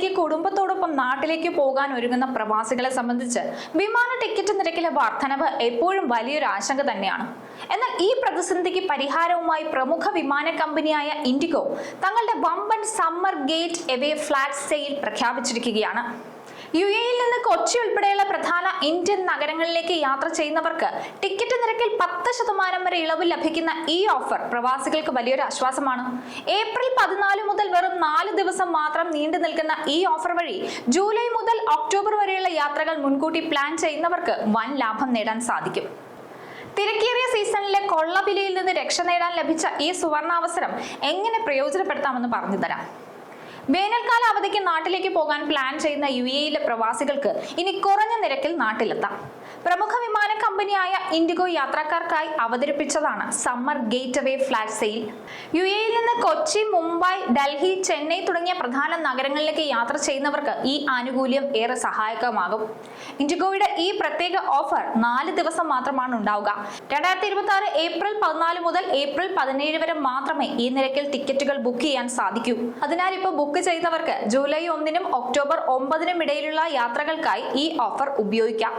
അവധിക്ക് കുടുംബത്തോടൊപ്പം നാട്ടിലേക്ക് പോകാൻ ഒരുങ്ങുന്ന പ്രവാസികളെ സംബന്ധിച്ച് വിമാന ടിക്കറ്റ് നിരക്കിലെ വർധനവ് എപ്പോഴും വലിയൊരു ആശങ്ക തന്നെയാണ്. എന്നാൽ ഈ പ്രതിസന്ധിക്ക് പരിഹാരവുമായി പ്രമുഖ വിമാന കമ്പനിയായ ഇൻഡിഗോ തങ്ങളുടെ വമ്പൻ summer gate away flat sale പ്രഖ്യാപിച്ചിരിക്കുകയാണ്. യുഎഇയിൽ നിന്ന് കൊച്ചി ഉൾപ്പെടെയുള്ള പ്രധാന ഇന്ത്യൻ നഗരങ്ങളിലേക്ക് യാത്ര ചെയ്യുന്നവർക്ക് ടിക്കറ്റ് നിരക്കിൽ 10% വരെ ഇളവ് ലഭിക്കുന്ന ഈ ഓഫർ പ്രവാസികൾക്ക് വലിയൊരു ആശ്വാസമാണ്. ഏപ്രിൽ 14 മുതൽ വെറും 4 ദിവസം മാത്രം നീണ്ടു നിൽക്കുന്ന ഈ ഓഫർ വഴി ജൂലൈ മുതൽ ഒക്ടോബർ വരെയുള്ള യാത്രകൾ മുൻകൂട്ടി പ്ലാൻ ചെയ്യുന്നവർക്ക് വൻ ലാഭം നേടാൻ സാധിക്കും. തിരക്കേറിയ സീസണിലെ കൊള്ളവിലയിൽ നിന്ന് രക്ഷ നേടാൻ ലഭിച്ച ഈ സുവർണാവസരം എങ്ങനെ പ്രയോജനപ്പെടുത്താമെന്ന് പറഞ്ഞു തരാം. വേനൽക്കാല അവധിക്ക് നാട്ടിലേക്ക് പോകാൻ പ്ലാൻ ചെയ്യുന്ന യുഎഇയിലെ പ്രവാസികൾക്ക് ഇനി കുറഞ്ഞ നിരക്കിൽ നാട്ടിലെത്താം. പ്രമുഖ വിമാന കമ്പനിയായ ഇൻഡിഗോ യാത്രക്കാർക്കായി അവതരിപ്പിച്ചതാണ് summer getaway flat sale. യുഎഇയിൽ നിന്ന് കൊച്ചി, മുംബൈ, ഡൽഹി, ചെന്നൈ തുടങ്ങിയ പ്രധാന നഗരങ്ങളിലേക്ക് യാത്ര ചെയ്യുന്നവർക്ക് ഈ ആനുകൂല്യം ഏറെ സഹായകമാകും. ഇൻഡിഗോയുടെ ഈ പ്രത്യേക ഓഫർ 4 ദിവസം മാത്രമാണ് ഉണ്ടാവുക. 2026 ഏപ്രിൽ 14 മുതൽ ഏപ്രിൽ 17 വരെ മാത്രമേ ഈ നിരക്കിൽ ടിക്കറ്റുകൾ ബുക്ക് ചെയ്യാൻ സാധിക്കൂ. അതിനാൽ ഇപ്പോൾ ബുക്ക് ചെയ്തവർക്ക് ജൂലൈ 1 ഒക്ടോബർ 9 ഇടയിലുള്ള യാത്രകൾക്കായി ഈ ഓഫർ ഉപയോഗിക്കാം.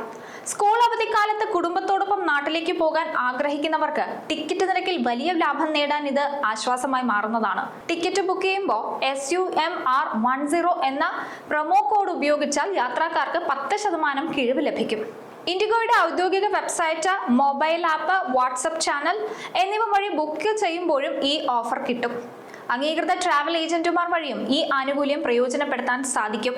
സ്കൂൾ അവധിക്കാലത്ത് കുടുംബത്തോടൊപ്പം നാട്ടിലേക്ക് പോകാൻ ആഗ്രഹിക്കുന്നവർക്ക് ടിക്കറ്റ് നിരക്കിൽ വലിയ ലാഭം നേടാൻ ഇത് ആശ്വാസമായി മാറുന്നതാണ്. ടിക്കറ്റ് ബുക്ക് ചെയ്യുമ്പോൾ SUMR10 എന്ന പ്രൊമോ കോഡ് ഉപയോഗിച്ചാൽ യാത്രക്കാർക്ക് 10% കിഴിവ് ലഭിക്കും. ഇൻഡിഗോയുടെ ഔദ്യോഗിക website, mobile app, WhatsApp channel എന്നിവ വഴി ബുക്ക് ചെയ്യുമ്പോഴും ഈ ഓഫർ കിട്ടും. അംഗീകൃത ട്രാവൽ ഏജന്റുമാർ വഴിയും ഈ ആനുകൂല്യം പ്രയോജനപ്പെടുത്താൻ സാധിക്കും.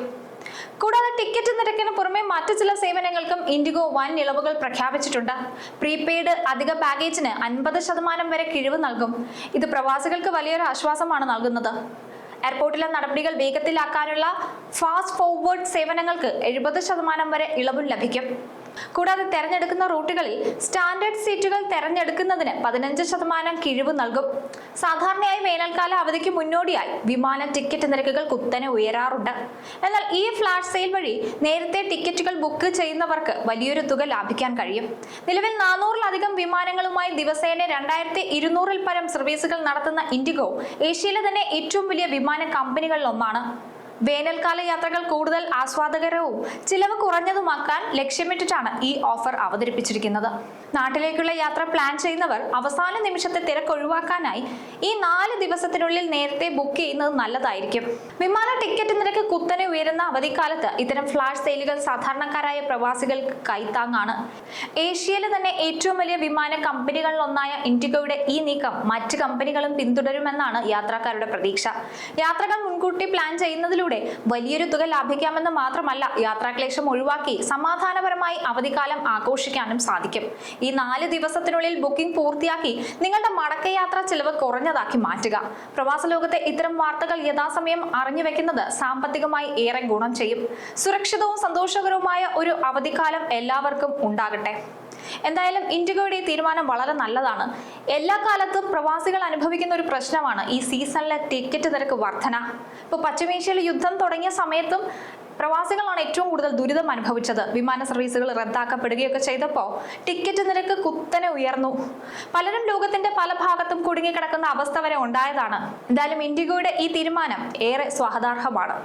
കൂടാതെ ടിക്കറ്റ് നിരക്കിന് പുറമെ മറ്റു ചില സേവനങ്ങൾക്കും ഇൻഡിഗോ വൻ ഇളവുകൾ പ്രഖ്യാപിച്ചിട്ടുണ്ട്. പ്രീപെയ്ഡ് അധിക പാക്കേജിന് 50% വരെ കിഴിവ് നൽകും. ഇത് പ്രവാസികൾക്ക് വലിയൊരു ആശ്വാസമാണ് നൽകുന്നത്. എയർപോർട്ടിലെ നടപടികൾ വേഗത്തിലാക്കാനുള്ള ഫാസ്റ്റ് ഫോർവേഡ് സേവനങ്ങൾക്ക് 70% വരെ ഇളവും ലഭിക്കും. കൂടാതെ തെരഞ്ഞെടുക്കുന്ന റൂട്ടുകളിൽ സ്റ്റാൻഡേർഡ് സീറ്റുകൾ തെരഞ്ഞെടുക്കുന്നതിന് 15% കിഴിവ് നൽകും. സാധാരണയായി വേനൽക്കാല അവധിക്ക് മുന്നോടിയായി വിമാന ടിക്കറ്റ് നിരക്കുകൾ കുത്തനെ ഉയരാറുണ്ട്. എന്നാൽ ഈ ഫ്ലാഷ് സെയിൽ വഴി നേരത്തെ ടിക്കറ്റുകൾ ബുക്ക് ചെയ്യുന്നവർക്ക് വലിയൊരു തുക ലാഭിക്കാൻ കഴിയും. നിലവിൽ 400-ലധികം വിമാനങ്ങളുമായി ദിവസേന 2200-ൽ പരം സർവീസുകൾ നടത്തുന്ന ഇൻഡിഗോ ഏഷ്യയിലെ തന്നെ ഏറ്റവും വലിയ വിമാന കമ്പനികളിൽ ഒന്നാണ്. വേനൽക്കാല യാത്രകൾ കൂടുതൽ ആസ്വാദകരവും ചിലവ് കുറഞ്ഞതുമാക്കാൻ ലക്ഷ്യമിട്ടിട്ടാണ് ഈ ഓഫർ അവതരിപ്പിച്ചിരിക്കുന്നത്. നാട്ടിലേക്കുള്ള യാത്ര പ്ലാൻ ചെയ്യുന്നവർ അവസാന നിമിഷത്തെ തിരക്ക് ഒഴിവാക്കാനായി ഈ 4 ദിവസത്തിനുള്ളിൽ നേരത്തെ ബുക്ക് ചെയ്യുന്നത് നല്ലതായിരിക്കും. വിമാന ടിക്കറ്റ് നിരക്ക് കുത്തനെ ഉയരുന്ന അവധിക്കാലത്ത് ഇത്തരം ഫ്ലാഷ് സെയിലുകൾ സാധാരണക്കാരായ പ്രവാസികൾക്ക് കൈത്താങ്ങാണ്. ഏഷ്യയിലെ തന്നെ ഏറ്റവും വലിയ വിമാന കമ്പനികളിലൊന്നായ ഇൻഡിഗോയുടെ ഈ നീക്കം മറ്റ് കമ്പനികളും പിന്തുടരുമെന്നാണ് യാത്രക്കാരുടെ പ്രതീക്ഷ. യാത്രകൾ മുൻകൂട്ടി പ്ലാൻ ചെയ്യുന്നതിലൂടെ വലിയൊരു തുക ലാഭിക്കാമെന്ന് മാത്രമല്ല, യാത്രാക്ലേശം ഒഴിവാക്കി സമാധാനപരമായി അവധിക്കാലം ആഘോഷിക്കാനും സാധിക്കും. ഈ 4 ദിവസത്തിനുള്ളിൽ ബുക്കിംഗ് പൂർത്തിയാക്കി നിങ്ങളുടെ മടക്കയാത്ര ചിലവ് കുറഞ്ഞതാക്കി മാറ്റുക. പ്രവാസ ലോകത്തെ ഇത്തരം വാർത്തകൾ യഥാസമയം അറിഞ്ഞു വെക്കുന്നത് സാമ്പത്തികമായി ഏറെ ഗുണം ചെയ്യും. സുരക്ഷിതവും സന്തോഷകരവുമായ ഒരു അവധിക്കാലം എല്ലാവർക്കും ഉണ്ടാകട്ടെ. എന്തായാലും ഇൻഡിഗോയുടെ ഈ തീരുമാനം വളരെ നല്ലതാണ്. എല്ലാ കാലത്തും പ്രവാസികൾ അനുഭവിക്കുന്ന ഒരു പ്രശ്നമാണ് ഈ സീസണിലെ ടിക്കറ്റ് നിരക്ക് വർധന. ഇപ്പോൾ പശ്ചിമേഷ്യയിൽ യുദ്ധം തുടങ്ങിയ സമയത്തും പ്രവാസികളാണ് ഏറ്റവും കൂടുതൽ ദുരിതം അനുഭവിച്ചത്. വിമാന സർവീസുകൾ റദ്ദാക്കപ്പെടുകയൊക്കെ ചെയ്തപ്പോൾ ടിക്കറ്റ് നിരക്ക് കുത്തനെ ഉയർന്നു. പലരും ലോകത്തിന്റെ പല ഭാഗത്തും കുടുങ്ങിക്കിടക്കുന്ന അവസ്ഥ വരെ ഉണ്ടായതാണ്. എന്തായാലും ഇൻഡിഗോയുടെ ഈ തീരുമാനം ഏറെ സ്വാഗതാർഹമാണ്.